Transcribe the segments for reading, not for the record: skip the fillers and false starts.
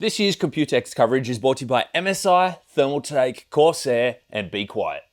This year's Computex coverage is brought to you by MSI, Thermaltake, Corsair, and Be Quiet.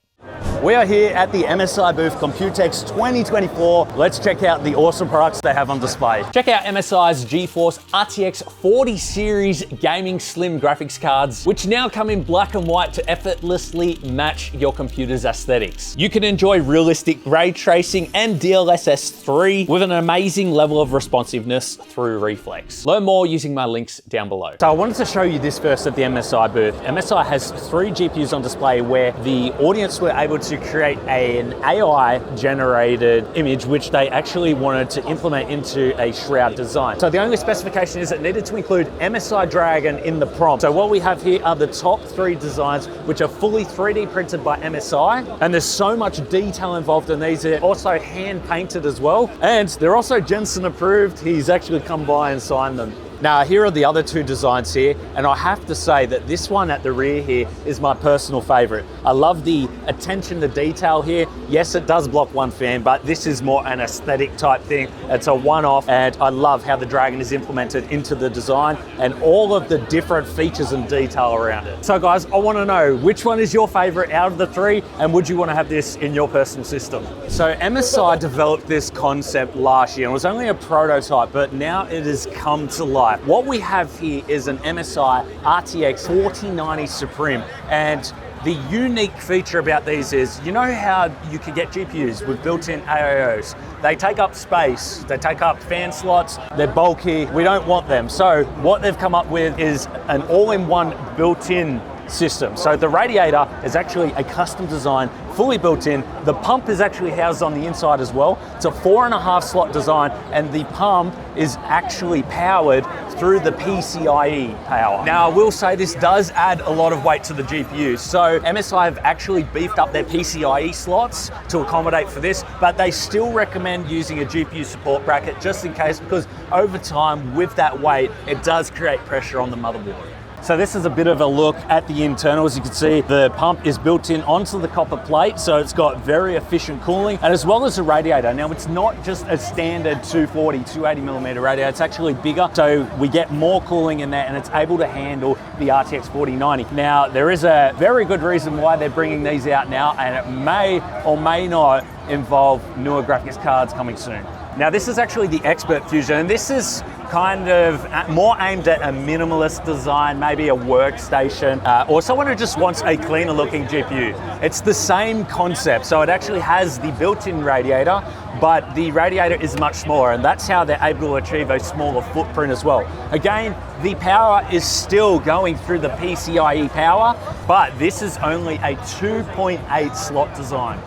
We are here at the MSI booth, Computex 2024. Let's check out the awesome products they have on display. Check out MSI's GeForce RTX 40 series gaming slim graphics cards, which now come in black and white to effortlessly match your computer's aesthetics. You can enjoy realistic ray tracing and DLSS 3 with an amazing level of responsiveness through Reflex. Learn more using my links down below. So I wanted to show you this first at the MSI booth. MSI has 3 GPUs on display where the audience were able to create an AI generated image which they actually wanted to implement into a shroud design. So the only specification is it needed to include MSI Dragon in the prompt. So what we have here are the top 3 designs which are fully 3D printed by MSI, and there's so much detail involved in these. They're also hand painted as well, and they're also Jensen approved. He's actually come by and signed them. Now, here are the other 2 designs here, and I have to say that this one at the rear here is my personal favorite. I love the attention to detail here. Yes, it does block one fan, but this is more an aesthetic type thing. It's a one-off, and I love how the Dragon is implemented into the design and all of the different features and detail around it. So guys, I wanna know which one is your favorite out of the 3, and would you wanna have this in your personal system? So MSI developed this concept last year, and it was only a prototype, but now it has come to life. What we have here is an MSI RTX 4090 Supreme, and the unique feature about these is, you know how you can get GPUs with built-in AIOs? They take up space, they take up fan slots, they're bulky, we don't want them. So what they've come up with is an all-in-one built-in system. So the radiator is actually a custom design, fully built in. The pump is actually housed on the inside as well. It's a 4.5 slot design, and the pump is actually powered through the PCIe power. Now, I will say this does add a lot of weight to the GPU. So MSI have actually beefed up their PCIe slots to accommodate for this, but they still recommend using a GPU support bracket just in case, because over time with that weight, it does create pressure on the motherboard. So this is a bit of a look at the internal. As you can see, the pump is built in onto the copper plate, so it's got very efficient cooling, and as well as the radiator. Now, it's not just a standard 240, 280mm radiator, it's actually bigger, so we get more cooling in there, and it's able to handle the RTX 4090. Now, there is a very good reason why they're bringing these out now, and it may or may not involve newer graphics cards coming soon. Now, this is actually the Expert Fusion, and this is kind of more aimed at a minimalist design, maybe a workstation, or someone who just wants a cleaner looking GPU. It's the same concept, so it actually has the built-in radiator, but the radiator is much smaller, and that's how they're able to achieve a smaller footprint as well. Again, the power is still going through the PCIe power, but this is only a 2.8 slot design.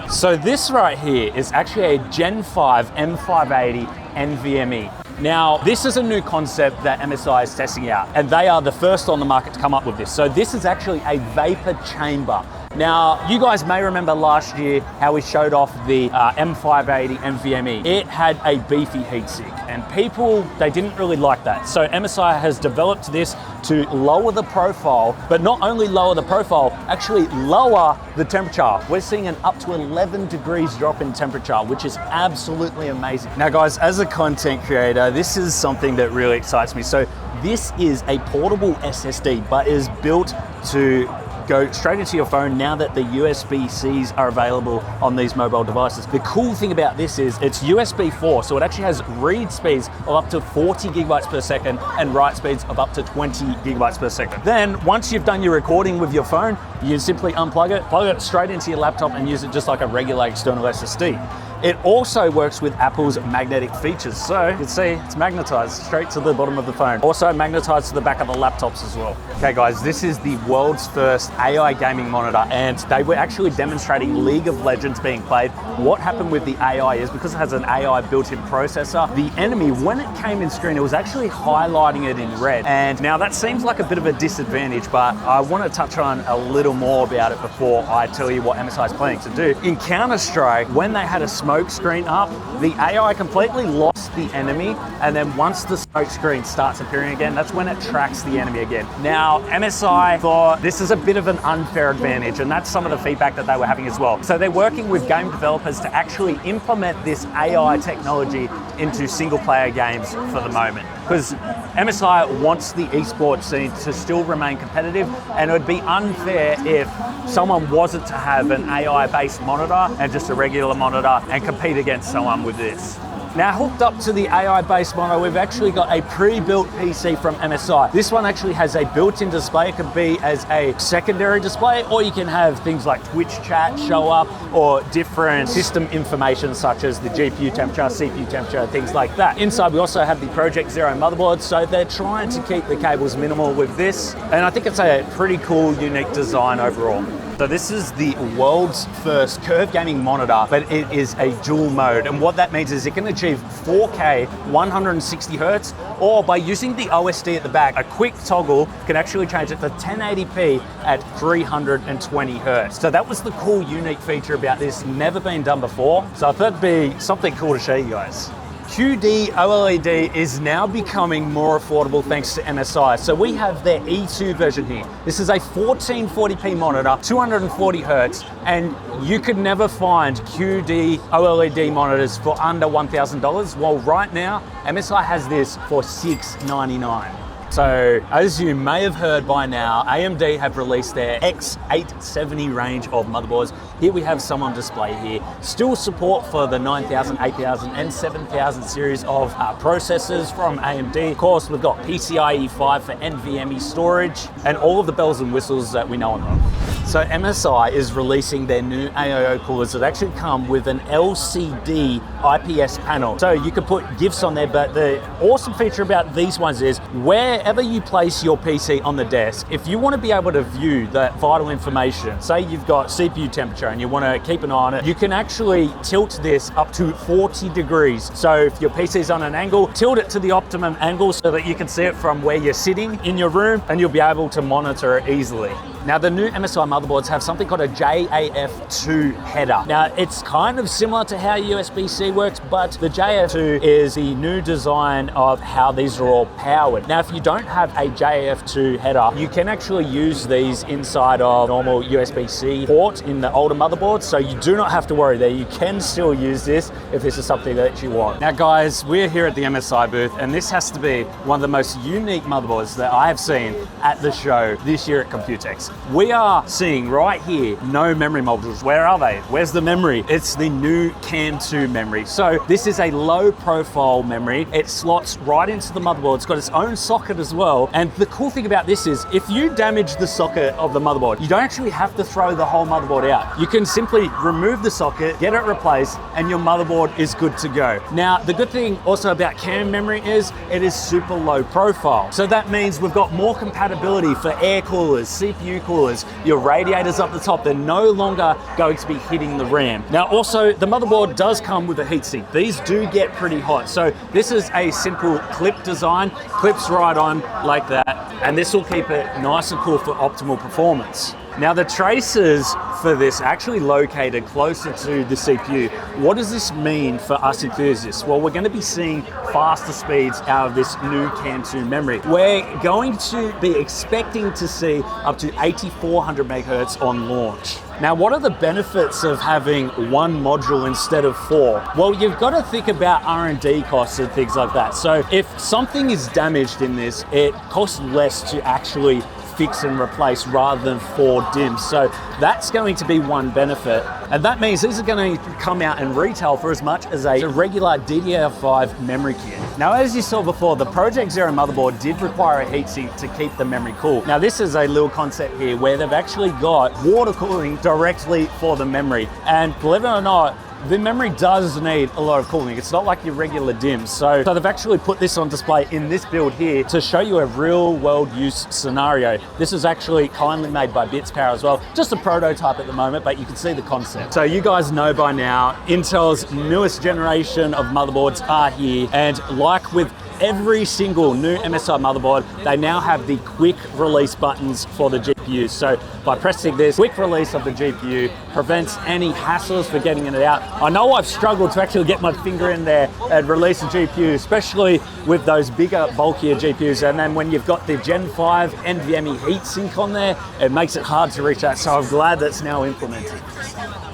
So this right here is actually a Gen 5 M580 NVMe. Now, this is a new concept that MSI is testing out, and they are the first on the market to come up with this. So this is actually a vapor chamber. Now, you guys may remember last year how we showed off the M580 NVMe. It had a beefy heatsink, and people, they didn't really like that. So MSI has developed this to lower the profile, but not only lower the profile, actually lower the temperature. We're seeing an up to 11 degrees drop in temperature, which is absolutely amazing. Now guys, as a content creator, this is something that really excites me. So this is a portable SSD, but is built to go straight into your phone now that the USB-Cs are available on these mobile devices. The cool thing about this is it's USB 4, so it actually has read speeds of up to 40 gigabytes per second and write speeds of up to 20 gigabytes per second. Then once you've done your recording with your phone, you simply unplug it, plug it straight into your laptop, and use it just like a regular external SSD. It also works with Apple's magnetic features. So you can see it's magnetized straight to the bottom of the phone. Also magnetized to the back of the laptops as well. Okay guys, this is the world's first AI gaming monitor, and they were actually demonstrating League of Legends being played. What happened with the AI is, because it has an AI built-in processor, the enemy, when it came in screen, it was actually highlighting it in red. And now that seems like a bit of a disadvantage, but I want to touch on a little more about it before I tell you what MSI is planning to do. In Counter-Strike, when they had a small smoke screen up, the AI completely lost the enemy, and then once the smoke screen starts appearing again, that's when it tracks the enemy again. Now, MSI thought this is a bit of an unfair advantage, and that's some of the feedback that they were having as well. So they're working with game developers to actually implement this AI technology into single player games for the moment. Because MSI wants the esports scene to still remain competitive, and it would be unfair if someone wasn't to have an AI-based monitor and just a regular monitor and compete against someone with this. Now, hooked up to the AI-based monitor, we've actually got a pre-built PC from MSI. This one actually has a built-in display. It could be as a secondary display, or you can have things like Twitch chat show up, or different system information such as the GPU temperature, CPU temperature, things like that. Inside, we also have the Project Zero motherboard, so they're trying to keep the cables minimal with this, and I think it's a pretty cool, unique design overall. So this is the world's first curved gaming monitor, but it is a dual mode. And what that means is it can achieve 4K 160 Hertz, or by using the OSD at the back, a quick toggle can actually change it to 1080p at 320 Hertz. So that was the cool, unique feature about this, never been done before. So I thought it'd be something cool to show you guys. QD OLED is now becoming more affordable thanks to MSI. So we have their E2 version here. This is a 1440p monitor, 240 Hertz, and you could never find QD OLED monitors for under $1,000. Well, right now, MSI has this for $699. So, as you may have heard by now, AMD have released their X870 range of motherboards. Here we have some on display here. Still support for the 9000, 8000 and 7000 series of processors from AMD. Of course, we've got PCIe 5 for NVMe storage and all of the bells and whistles that we know and love. So MSI is releasing their new AIO coolers that actually come with an LCD IPS panel. So you can put GIFs on there, but the awesome feature about these ones is wherever you place your PC on the desk, if you want to be able to view that vital information, say you've got CPU temperature and you want to keep an eye on it, you can actually tilt this up to 40 degrees. So if your PC is on an angle, tilt it to the optimum angle so that you can see it from where you're sitting in your room, and you'll be able to monitor it easily. Now, the new MSI motherboards have something called a JAF2 header. Now, it's kind of similar to how USB-C works, but the JAF2 is the new design of how these are all powered. Now, if you don't have a JAF2 header, you can actually use these inside of normal USB-C port in the older motherboards, so you do not have to worry there. You can still use this if this is something that you want. Now, guys, we're here at the MSI booth, and this has to be one of the most unique motherboards that I have seen at the show this year at Computex. We are seeing right here, no memory modules. Where are they? Where's the memory? It's the new CAN 2 memory. So this is a low profile memory. It slots right into the motherboard. It's got its own socket as well. And the cool thing about this is if you damage the socket of the motherboard, you don't actually have to throw the whole motherboard out. You can simply remove the socket, get it replaced, and your motherboard is good to go. Now, the good thing also about CAN memory is it is super low profile. So that means we've got more compatibility for air coolers, CPU coolers, your radiators up the top. They're no longer going to be hitting the RAM. Now, also, the motherboard does come with a heatsink. These do get pretty hot. So this is a simple clip design, clips right on like that, and this will keep it nice and cool for optimal performance. Now, the traces for this are actually located closer to the CPU. What does this mean for us enthusiasts? Well, we're going to be seeing faster speeds out of this new CAN 2 memory. We're going to be expecting to see up to 8400 megahertz on launch. Now, what are the benefits of having one module instead of four? Well, you've got to think about R&D costs and things like that. So if something is damaged in this, it costs less to actually fix and replace rather than 4 DIMMs. So that's going to be one benefit. And that means these are going to come out and retail for as much as a regular DDR5 memory kit. Now, as you saw before, the Project Zero motherboard did require a heatsink to keep the memory cool. Now, this is a little concept here where they've actually got water cooling directly for the memory. And believe it or not, the memory does need a lot of cooling. It's not like your regular DIMMs. So they've actually put this on display in this build here to show you a real world use scenario. This is actually kindly made by BitsPower as well. Just a prototype at the moment, but you can see the concept. So you guys know by now, Intel's newest generation of motherboards are here. And like with every single new MSI motherboard, they now have the quick release buttons for the GPU. So by pressing this, quick release of the GPU prevents any hassles for getting it out. I know I've struggled to actually get my finger in there and release a GPU, especially with those bigger, bulkier GPUs. And then when you've got the Gen 5 NVMe heatsink on there, it makes it hard to reach that. So I'm glad that's now implemented.